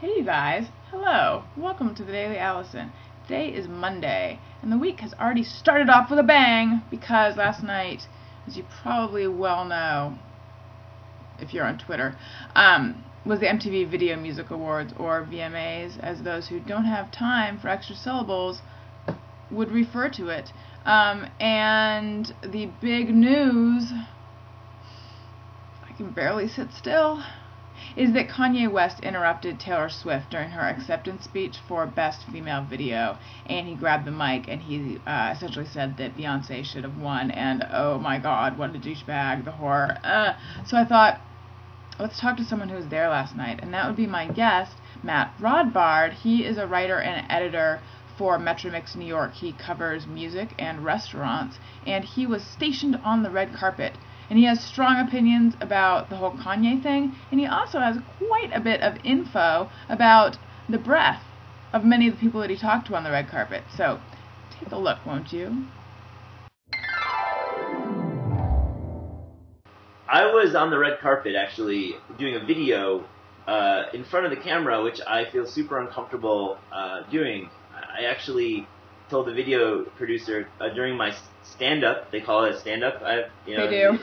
Hey you guys, hello, welcome to the Daily Alison. Today is Monday, and the week has already started off with a bang, because last night, as you probably well know, if you're on Twitter, was the MTV Video Music Awards, or VMAs, as those who don't have time for extra syllables would refer to it. And the big news, I can barely sit still, is that Kanye West interrupted Taylor Swift during her acceptance speech for Best Female Video, and he grabbed the mic and he essentially said that Beyonce should have won, and oh my god, what a douchebag, the whore. So I thought, let's talk to someone who was there last night, and that would be my guest, Matt Rodbard. He is a writer and editor for Metro Mix New York. He covers music and restaurants, and he was stationed on the red carpet. And he has strong opinions about the whole Kanye thing, and he also has quite a bit of info about the breath of many of the people that he talked to on the red carpet. So take a look, won't you? I was on the red carpet actually doing a video in front of the camera, which I feel super uncomfortable doing. I actually told the video producer during my stand-up, they call it stand-up. They do.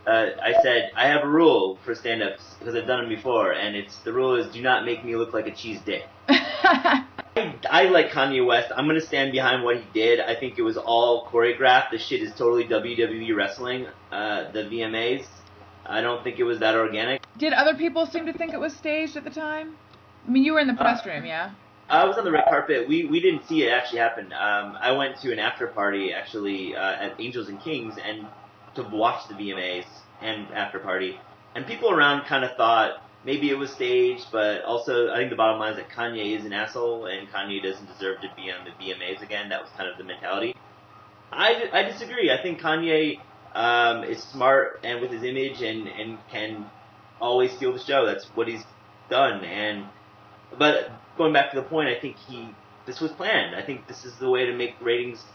I said, I have a rule for stand-ups, because I've done them before, and the rule is do not make me look like a cheese dick. I like Kanye West. I'm going to stand behind what he did. I think it was all choreographed. The shit is totally WWE wrestling, the VMAs. I don't think it was that organic. Did other people seem to think it was staged at the time? I mean, you were in the press room, yeah? I was on the red carpet. We didn't see it actually happen. I went to an after party actually at Angels and Kings and to watch the VMAs and after party. And people around kind of thought maybe it was staged, but also I think the bottom line is that Kanye is an asshole and Kanye doesn't deserve to be on the VMAs again. That was kind of the mentality. I disagree. I think Kanye is smart and with his image and can always steal the show. That's what he's done. But going back to the point, I think this was planned. I think this is the way to make ratings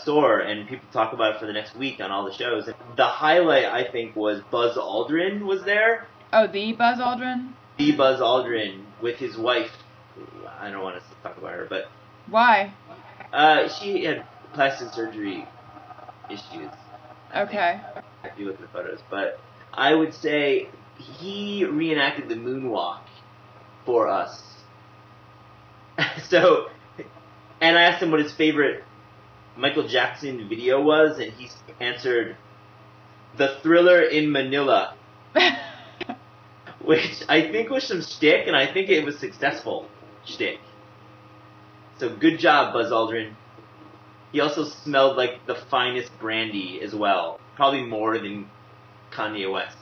soar, and people talk about it for the next week on all the shows. And the highlight, I think, was Buzz Aldrin was there. Oh, the Buzz Aldrin? The Buzz Aldrin with his wife. I don't want to talk about her, but... Why? She had plastic surgery issues. Okay. If you look at the photos. But I would say he reenacted the moonwalk for us. So, and I asked him what his favorite Michael Jackson video was, and he answered, "The Thriller in Manila," which I think was some shtick, and I think it was successful shtick. So good job, Buzz Aldrin. He also smelled like the finest brandy as well, probably more than Kanye West.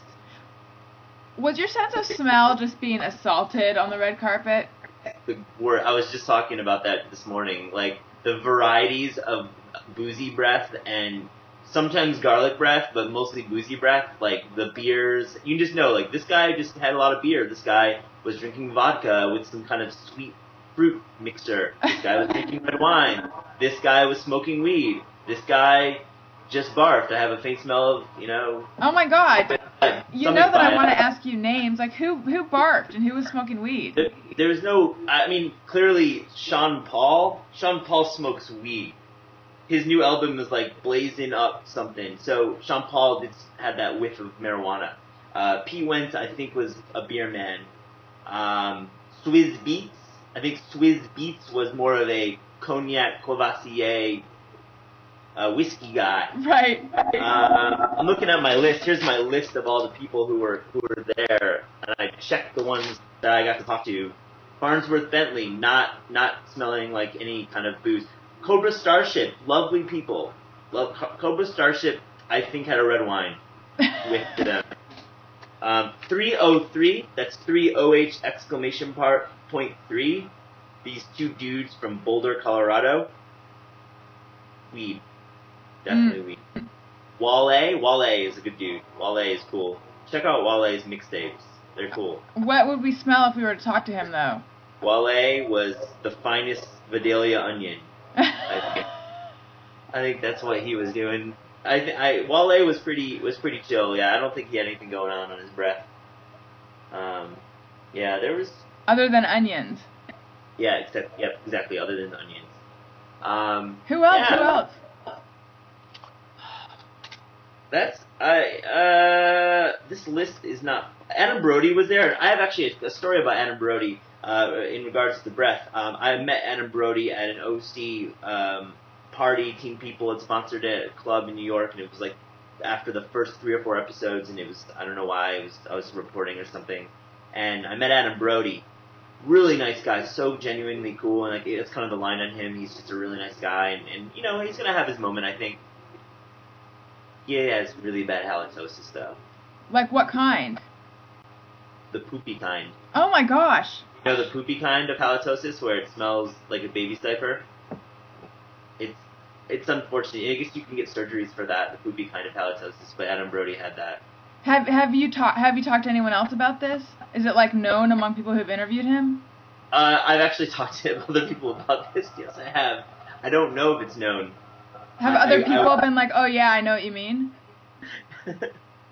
Was your sense of smell just being assaulted on the red carpet? I was just talking about that this morning. Like, the varieties of boozy breath and sometimes garlic breath, but mostly boozy breath, like the beers. You just know, like, this guy just had a lot of beer. This guy was drinking vodka with some kind of sweet fruit mixture. This guy was drinking red wine. This guy was smoking weed. This guy just barfed. I have a faint smell of, Oh my god. You know that I want to ask you names. Like, who barfed and who was smoking weed? There's no... I mean, clearly, Sean Paul smokes weed. His new album is, like, blazing up something. So, Sean Paul had that whiff of marijuana. Pete Wentz, I think, was a beer man. Swizz Beatz. I think Swizz Beatz was more of a cognac Courvoisier whiskey guy. Right. I'm looking at my list. Here's my list of all the people who were there, and I checked the ones that I got to talk to. Farnsworth Bentley, not smelling like any kind of booze. Cobra Starship, lovely people. Cobra Starship, I think, had a red wine with them. 303, that's 3OH exclamation point 3. These two dudes from Boulder, Colorado. Weed. Definitely weed. Wale is a good dude. Wale is cool. Check out Wale's mixtapes. They're cool. What would we smell if we were to talk to him, though? Wale was the finest Vidalia onion. I think that's what he was doing. Wale was pretty chill. Yeah, I don't think he had anything going on his breath. Yeah, there was Other than onions. Yeah, exactly. Other than onions. Who else? Yeah. Who else? This list is not. Adam Brody was there. I have actually a story about Adam Brody in regards to the breath. I met Adam Brody at an OC party. Teen People had sponsored a club in New York, and it was like after the first 3 or 4 episodes, and it was, I don't know why, I was reporting or something, and I met Adam Brody. Really nice guy, so genuinely cool, and like it's kind of the line on him. He's just a really nice guy, and you know, he's gonna have his moment, I think. He has really bad halitosis, though. Like what kind? The poopy kind. Oh my gosh. You know the poopy kind of halitosis, where it smells like a baby's diaper? It's unfortunate. I guess you can get surgeries for that, the poopy kind of halitosis, but Adam Brody had that. Have you talked to anyone else about this? Is it like known among people who've interviewed him? I've actually talked to other people about this. Yes, I have. I don't know if it's known. Have other people been like, oh yeah, I know what you mean?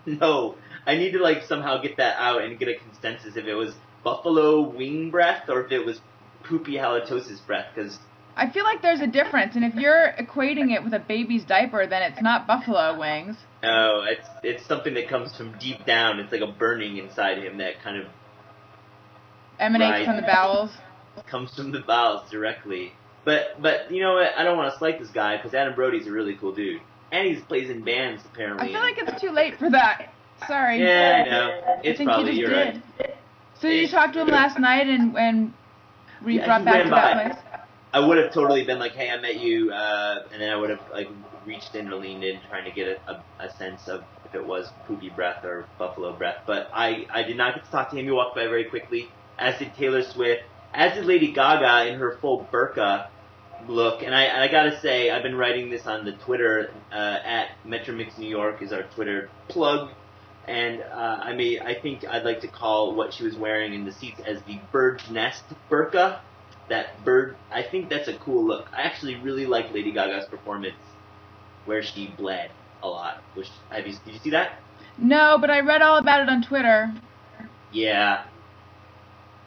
No. I need to like somehow get that out and get a consensus if it was buffalo wing breath or if it was poopy halitosis breath, because I feel like there's a difference, and if you're equating it with a baby's diaper, then it's not buffalo wings. No, it's something that comes from deep down. It's like a burning inside him that kind of emanates from the bowels. Comes from the bowels directly. But you know what? I don't want to slight this guy because Adam Brody's a really cool dude, and he plays in bands apparently. I feel like it's too late for that. Sorry. Yeah, I know. It's I think probably you just you're did. right. So you talked to him last night and we brought back to that place. I would have totally been like, hey, I met you, and then I would have like reached in or leaned in trying to get a sense of if it was poopy breath or buffalo breath. But I did not get to talk to him. He walked by very quickly, as did Taylor Swift, as did Lady Gaga in her full burqa look. And I gotta say, I've been writing this on the Twitter, at Metromix New York is our Twitter plug. And I think I'd like to call what she was wearing in the seats as the bird's nest burqa. That bird, I think that's a cool look. I actually really like Lady Gaga's performance where she bled a lot. Did you see that? No, but I read all about it on Twitter. Yeah.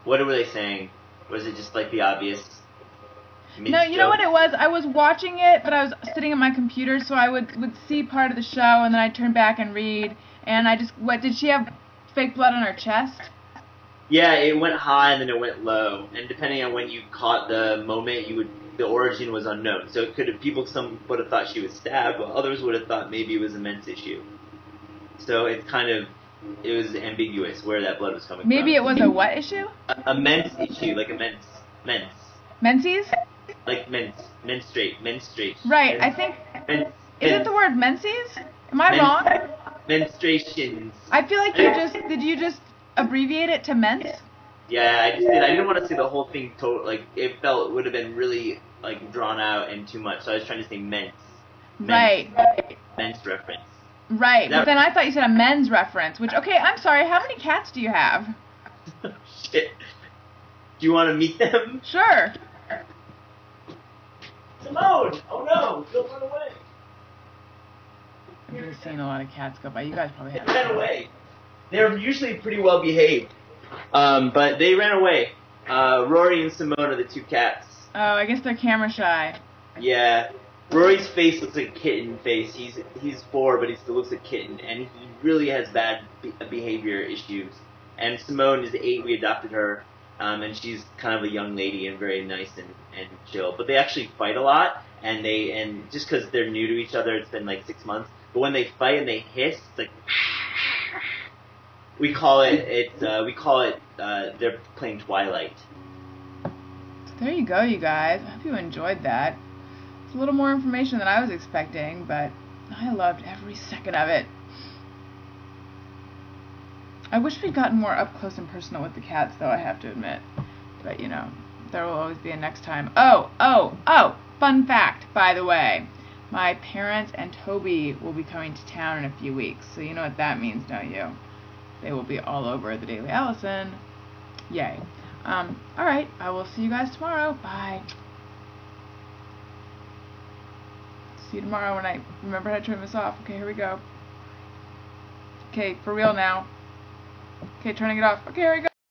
What were they saying? Was it just like the obvious? No, you know what it was? I was watching it, but I was sitting at my computer, so I would see part of the show, and then I'd turn back and read. And did she have fake blood on her chest? Yeah, it went high and then it went low, and depending on when you caught the moment, the origin was unknown. So some would have thought she was stabbed, while others would have thought maybe it was a men's issue. So it was ambiguous where that blood was coming from. Maybe it was a what issue? A men's issue, like a men's. Menses? Like menstruate. Right, I think. Is it the word menses? Am I wrong? Menstruations. I feel like did you just abbreviate it to men's? Yeah, I just did. I didn't want to say the whole thing it would have been really like drawn out and too much. So I was trying to say men's. Right. Men's reference. Right, but then I thought you said a men's reference, which, okay, I'm sorry, how many cats do you have? Shit. Do you want to meet them? Sure. Simone! Oh no, don't run away. I've been seeing a lot of cats go by. You guys probably have. They ran away. They're usually pretty well behaved, but they ran away. Rory and Simone are the 2 cats. Oh, I guess they're camera shy. Yeah. Rory's face looks like a kitten face. He's 4, but he still looks like a kitten, and he really has bad behavior issues. And Simone is 8. We adopted her, and she's kind of a young lady and very nice and chill. But they actually fight a lot, and just because they're new to each other, it's been like 6 months. But when they fight and they hiss, it's like we call it they're playing Twilight. So there you go, you guys. I hope you enjoyed that. It's a little more information than I was expecting, but I loved every second of it. I wish we'd gotten more up close and personal with the cats, though, I have to admit. But, you know, there will always be a next time. Oh! Fun fact, by the way. My parents and Toby will be coming to town in a few weeks, so you know what that means, don't you? They will be all over the Daily Alison. Yay. Alright, I will see you guys tomorrow. Bye. See you tomorrow when I remember how to turn this off. Okay, here we go. Okay, for real now. Okay, turning it off. Okay, here we go.